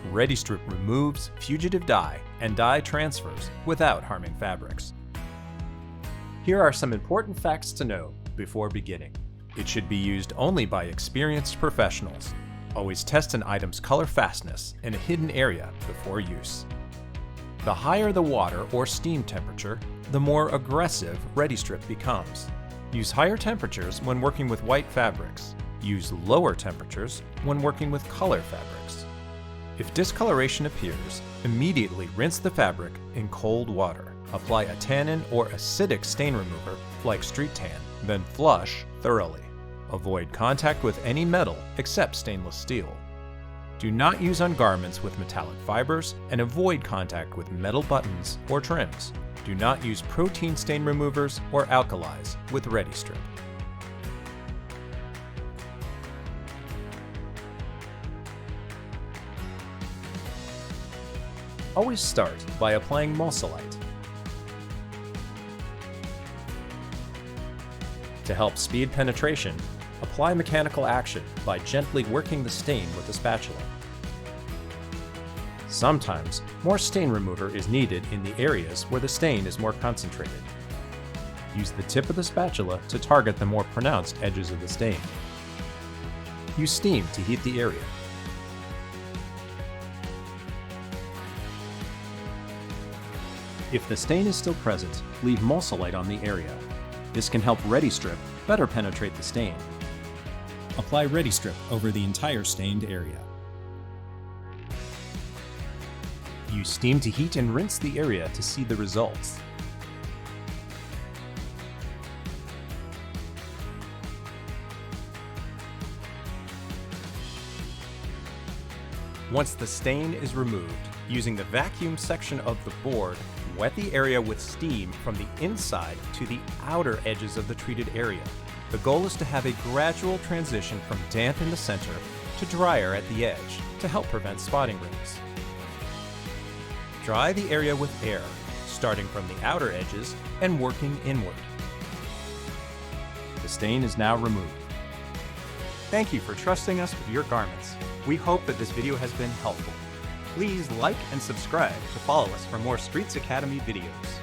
ReadyStrip removes fugitive dye and dye transfers without harming fabrics. Here are some important facts to know before beginning. It should be used only by experienced professionals. Always test an item's color fastness in a hidden area before use. The higher the water or steam temperature, the more aggressive ReadyStrip becomes. Use higher temperatures when working with white fabrics. Use lower temperatures when working with color fabrics. If discoloration appears, immediately rinse the fabric in cold water. Apply a tannin or acidic stain remover like street tan, then flush thoroughly. Avoid contact with any metal except stainless steel. Do not use on garments with metallic fibers and avoid contact with metal buttons or trims. Do not use protein stain removers or alkalis with ReadyStrip. Always start by applying Mulsilite. To help speed penetration, apply mechanical action by gently working the stain with a spatula. Sometimes, more stain remover is needed in the areas where the stain is more concentrated. Use the tip of the spatula to target the more pronounced edges of the stain. Use steam to heat the area. If the stain is still present, leave Mulsilite on the area. This can help ReadyStrip better penetrate the stain. Apply ReadyStrip over the entire stained area. Use steam to heat and rinse the area to see the results. Once the stain is removed, using the vacuum section of the board, wet the area with steam from the inside to the outer edges of the treated area. The goal is to have a gradual transition from damp in the center to drier at the edge to help prevent spotting rings. Dry the area with air, starting from the outer edges and working inward. The stain is now removed. Thank you for trusting us with your garments. We hope that this video has been helpful. Please like and subscribe to follow us for more Streets Academy videos.